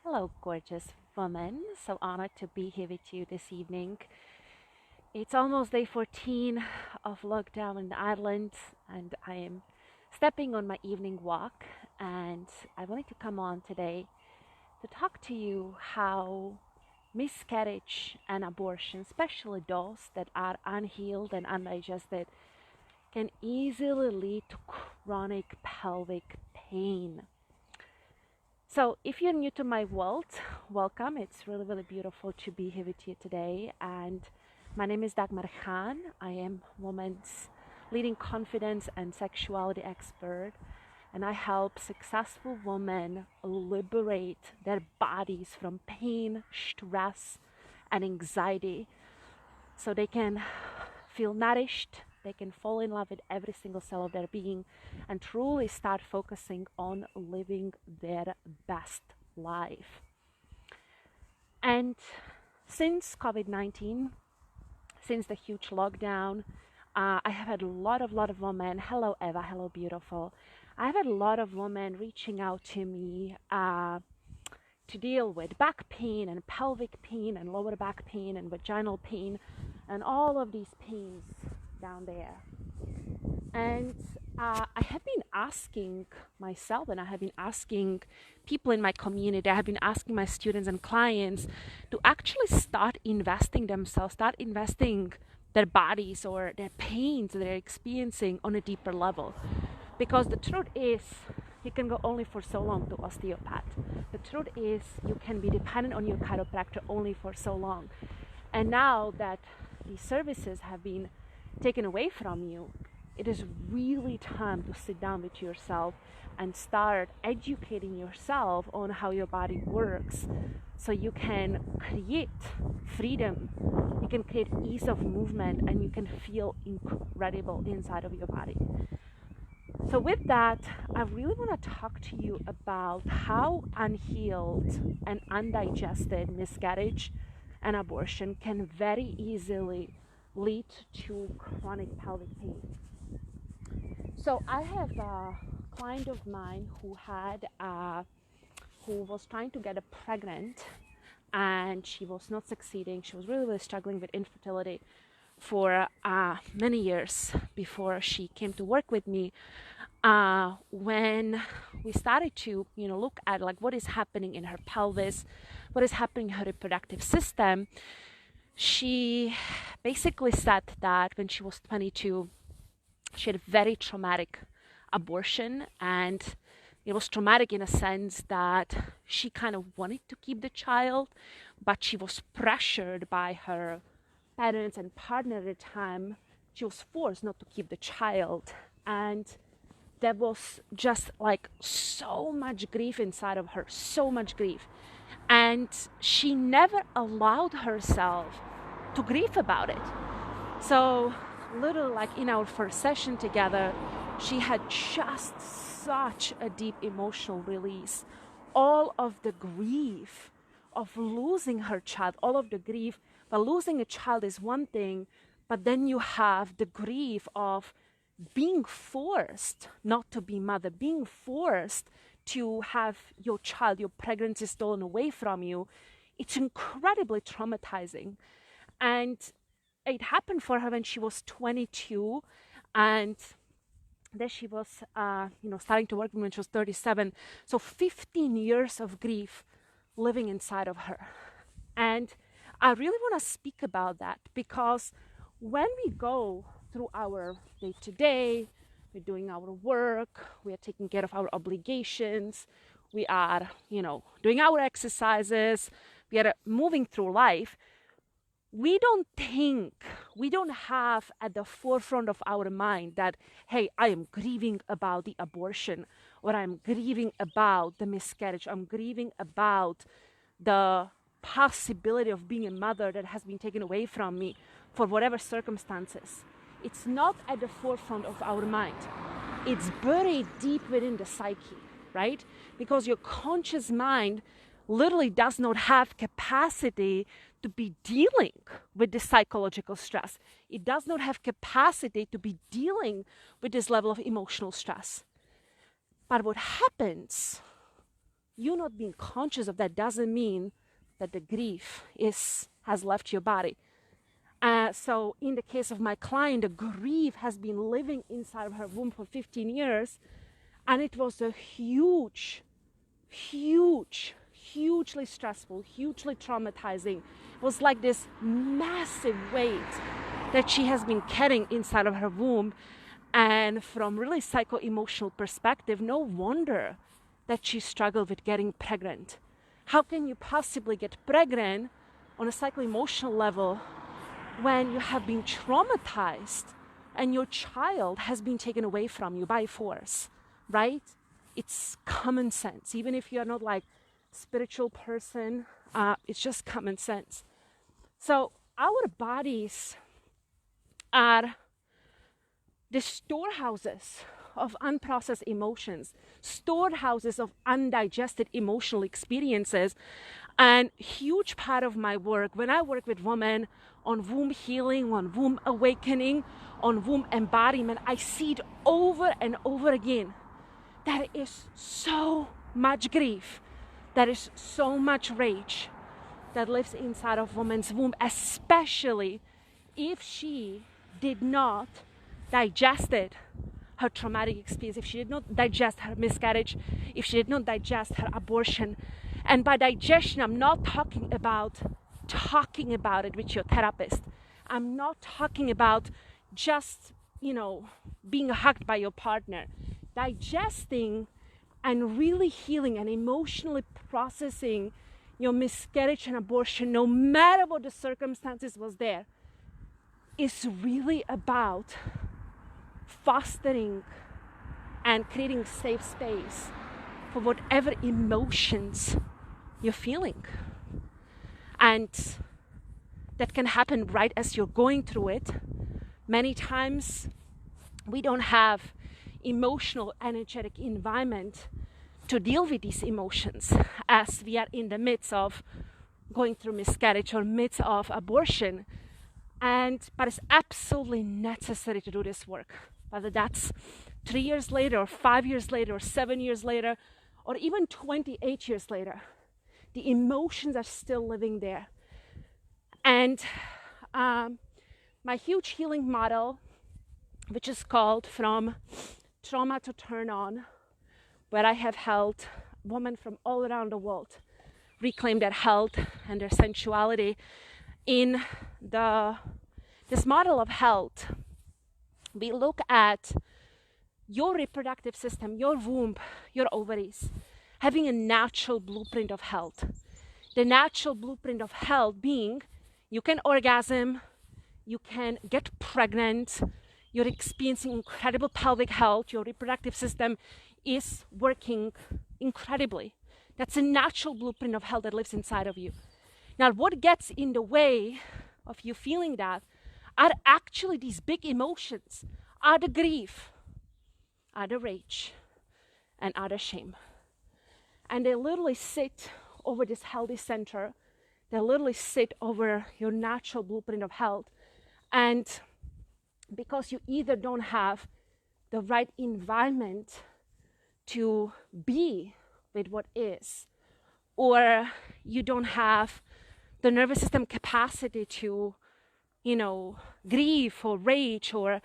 Hello, gorgeous woman. So honored to be here with you this evening. It's almost day 14 of lockdown in Ireland, and I am stepping on my evening walk. And I wanted to come on today to talk to you how miscarriage and abortion, especially those that are unhealed and undigested, can easily lead to chronic pelvic pain. So, if you're new to my world, welcome. It's really, really beautiful to be here with you today. And my name is Dagmar. I am women's leading confidence and sexuality expert. And I help successful women liberate their bodies from pain, stress, and anxiety so they can feel nourished, they can fall in love with every single cell of their being and truly start focusing on living their best life. And since COVID-19, since the huge lockdown, I have had a lot of women. Hello, Eva. Hello, beautiful. I've had a lot of women reaching out to me to deal with back pain and pelvic pain and lower back pain and vaginal pain and all of these pains down there. And I have been asking myself, and I have been asking people in my community, I have been asking my students and clients to actually start investing themselves, start investing their bodies or their pains that they're experiencing on a deeper level. Because the truth is, you can go only for so long to osteopath. The truth is, you can be dependent on your chiropractor only for so long. And now that these services have been taken away from you, it is really time to sit down with yourself and start educating yourself on how your body works so you can create freedom, you can create ease of movement, and you can feel incredible inside of your body. So with that, I really want to talk to you about how unhealed and undigested miscarriage and abortion can very easily lead to chronic pelvic pain. So I have a client of mine who was trying to get pregnant, and she was not succeeding. She was really struggling with infertility for many years before she came to work with me. When we started to look at like what is happening in her pelvis, what is happening in her reproductive system, she basically said that when she was 22, she had a very traumatic abortion, and it was traumatic in a sense that she kind of wanted to keep the child, but she was pressured by her parents and partner at the time. She was forced not to keep the child, and there was just like so much grief inside of her, so much grief. And she never allowed herself to grieve about it. So literally, like in our first session together, she had just such a deep emotional release. All of the grief of losing her child, all of the grief, but losing a child is one thing, but then you have the grief of being forced not to be mother, being forced to have your child, your pregnancy stolen away from you. It's incredibly traumatizing. And it happened for her when she was 22, and then she was starting to work when she was 37. So 15 years of grief living inside of her. And I really want to speak about that, because when we go through our day-to-day, we're doing our work, we are taking care of our obligations, we are doing our exercises, we are moving through life, we don't have at the forefront of our mind that, hey, I am grieving about the abortion, or I'm grieving about the miscarriage, I'm grieving about the possibility of being a mother that has been taken away from me for whatever circumstances. It's not at the forefront of our mind. It's buried deep within the psyche, right? Because your conscious mind literally does not have capacity to be dealing with the psychological stress. It does not have capacity to be dealing with this level of emotional stress. But what happens you not being conscious of that doesn't mean that the grief has left your body. So in the case of my client, the grief has been living inside of her womb for 15 years. And it was a hugely stressful, hugely traumatizing. It was like this massive weight that she has been carrying inside of her womb. And from really psycho-emotional perspective, no wonder that she struggled with getting pregnant. How can you possibly get pregnant on a psycho-emotional level when you have been traumatized and your child has been taken away from you by force, right? It's common sense. Even if you're not like a spiritual person, it's just common sense. So our bodies are the storehouses of unprocessed emotions, storehouses of undigested emotional experiences. And huge part of my work, when I work with women on womb healing, on womb awakening, on womb embodiment, I see it over and over again. There is so much grief, there is so much rage that lives inside of woman's womb, especially if she did not digest her traumatic experience, if she did not digest her miscarriage, if she did not digest her abortion. And by digestion, I'm not talking about it with your therapist. I'm not talking about just, being hugged by your partner. Digesting and really healing and emotionally processing your miscarriage and abortion, no matter what the circumstances was there, is really about fostering and creating safe space for whatever emotions you're feeling. And that can happen right as you're going through it. Many times we don't have emotional, energetic environment to deal with these emotions as we are in the midst of going through miscarriage or midst of abortion. But it's absolutely necessary to do this work, whether that's 3 years later or 5 years later or 7 years later or even 28 years later. The emotions are still living there. And my huge healing model, which is called From Trauma to Turn On, where I have helped women from all around the world reclaim their health and their sensuality. In this model of health, we look at your reproductive system, your womb, your ovaries, having a natural blueprint of health. The natural blueprint of health being you can orgasm, you can get pregnant, you're experiencing incredible pelvic health, your reproductive system is working incredibly. That's a natural blueprint of health that lives inside of you. Now, what gets in the way of you feeling that are actually these big emotions, are the grief, are the rage, and are the shame. And they literally sit over this healthy center. They literally sit over your natural blueprint of health. And because you either don't have the right environment to be with what is, or you don't have the nervous system capacity to, grieve or rage, or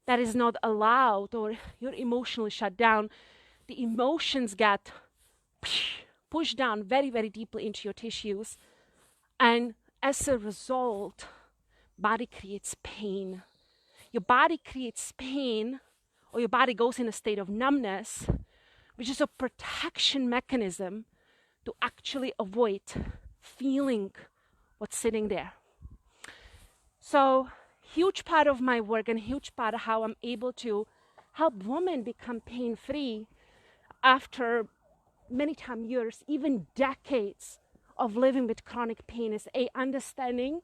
that is not allowed, or you're emotionally shut down, the emotions get pushed down very, very deeply into your tissues. And as a result, body creates pain. Your body creates pain, or your body goes in a state of numbness, which is a protection mechanism to actually avoid feeling what's sitting there. So, huge part of my work and huge part of how I'm able to help women become pain-free after many years, even decades of living with chronic pain is understanding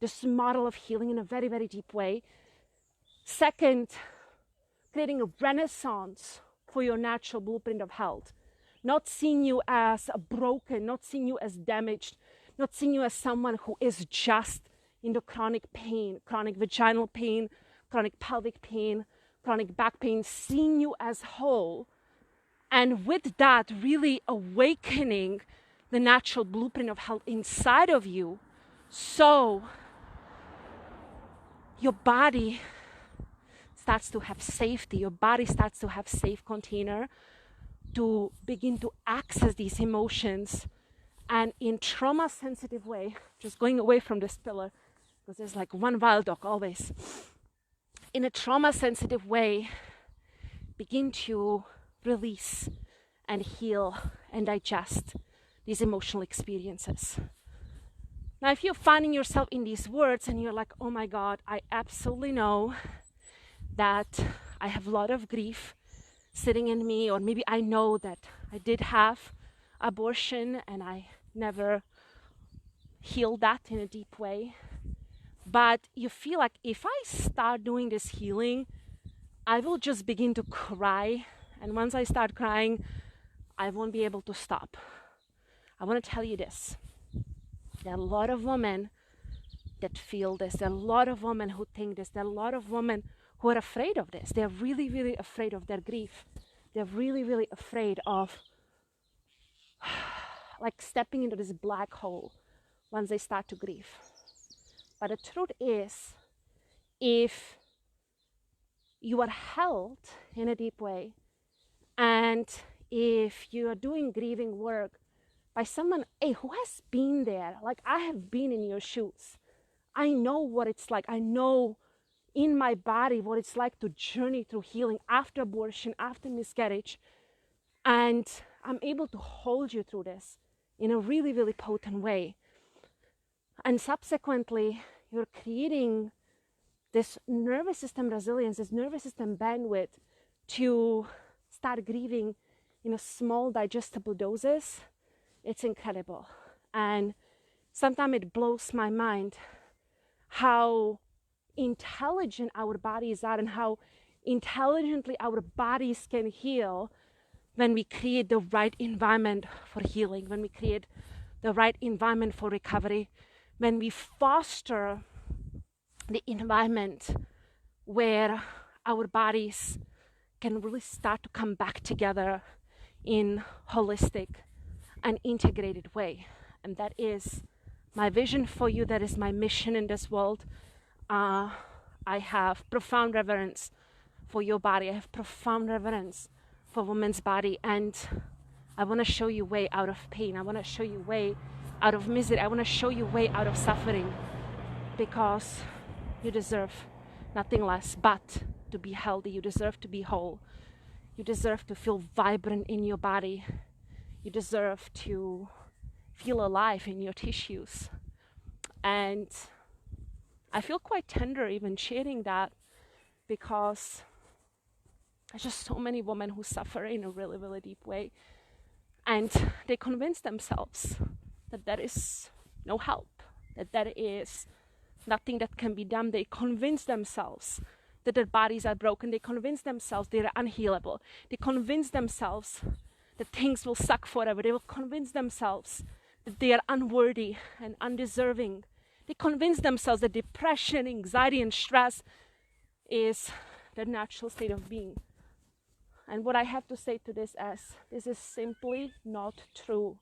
this model of healing in a very, very deep way. Second, creating a renaissance for your natural blueprint of health. Not seeing you as broken, not seeing you as damaged, not seeing you as someone who is just into chronic pain, chronic vaginal pain, chronic pelvic pain, chronic back pain, seeing you as whole And with that, really awakening the natural blueprint of health inside of you, so your body starts to have safety, your body starts to have safe container to begin to access these emotions. And in trauma sensitive way, just going away from this pillar, because there's like one wild dog always. In a trauma sensitive way, begin to release and heal and digest these emotional experiences. Now, if you're finding yourself in these words and you're like, oh my God, I absolutely know that I have a lot of grief sitting in me, or maybe I know that I did have abortion and I never healed that in a deep way. But you feel like if I start doing this healing, I will just begin to cry. And once I start crying, I won't be able to stop. I want to tell you this. There are a lot of women that feel this. There are a lot of women who think this. There are a lot of women who are afraid of this. They're really, really afraid of their grief. They're really, really afraid of like stepping into this black hole once they start to grieve. But the truth is, if you are held in a deep way, and if you are doing grieving work by someone, who has been there, like I have been in your shoes. I know what it's like. I know in my body what it's like to journey through healing after abortion, after miscarriage. And I'm able to hold you through this in a really, really potent way. And subsequently, you're creating this nervous system resilience, this nervous system bandwidth to start grieving in a small digestible doses. It's incredible. And sometimes it blows my mind how intelligent our bodies are and how intelligently our bodies can heal when we create the right environment for healing, when we create the right environment for recovery, when we foster the environment where our bodies can really start to come back together in holistic and integrated way. And that is my vision for you. That is my mission in this world. I have profound reverence for your body. I have profound reverence for woman's body, and I want to show you way out of pain. I want to show you way out of misery. I want to show you way out of suffering, because you deserve nothing less but to be healthy. You deserve to be whole. You deserve to feel vibrant in your body. You deserve to feel alive in your tissues. And I feel quite tender even sharing that, because there's just so many women who suffer in a really, really deep way. And they convince themselves that there is no help, that there is nothing that can be done. They convince themselves that their bodies are broken. They convince themselves they are unhealable. They convince themselves that things will suck forever. They will convince themselves that they are unworthy and undeserving. They convince themselves that depression, anxiety, and stress is their natural state of being. And what I have to say to this is simply not true.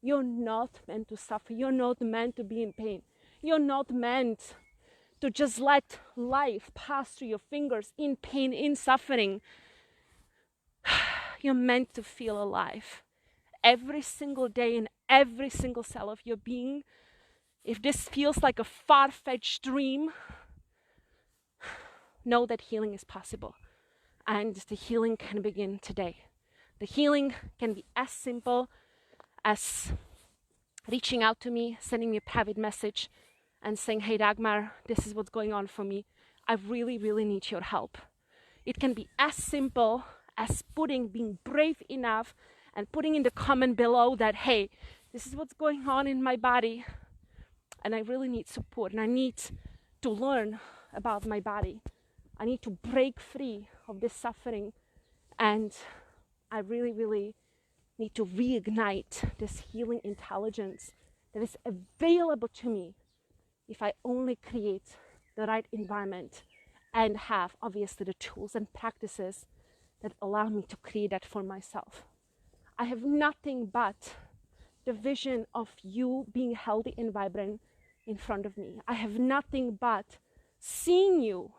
You're not meant to suffer. You're not meant to be in pain. You're not meant to just let life pass through your fingers in pain, in suffering. You're meant to feel alive every single day in every single cell of your being. If this feels like a far-fetched dream, know that healing is possible. And the healing can begin today. The healing can be as simple as reaching out to me, sending me a private message and saying, hey Dagmar, this is what's going on for me. I really, really need your help. It can be as simple as being brave enough and putting in the comment below that, hey, this is what's going on in my body and I really need support and I need to learn about my body. I need to break free of this suffering, and I really, really need to reignite this healing intelligence that is available to me if I only create the right environment and have obviously the tools and practices that allowed me to create that for myself. I have nothing but the vision of you being healthy and vibrant in front of me. I have nothing but seeing you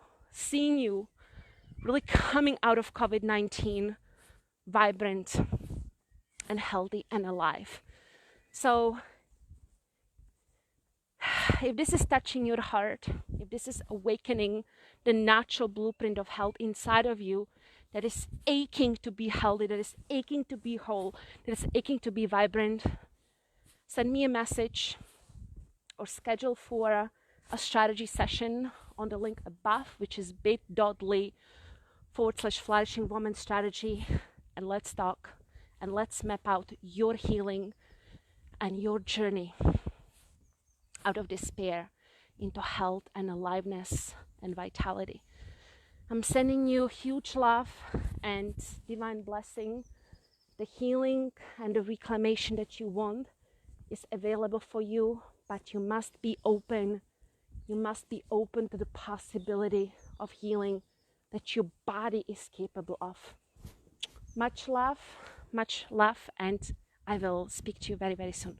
really coming out of COVID-19 vibrant and healthy and alive. So if this is touching your heart, if this is awakening the natural blueprint of health inside of you that is aching to be healthy, that is aching to be whole, that is aching to be vibrant, send me a message or schedule for a strategy session on the link above, which is bit.ly/flourishing woman strategy, and let's talk and let's map out your healing and your journey out of despair into health and aliveness and vitality. I'm sending you huge love and divine blessing. The healing and the reclamation that you want is available for you, but you must be open. You must be open to the possibility of healing that your body is capable of. Much love, and I will speak to you very, very soon.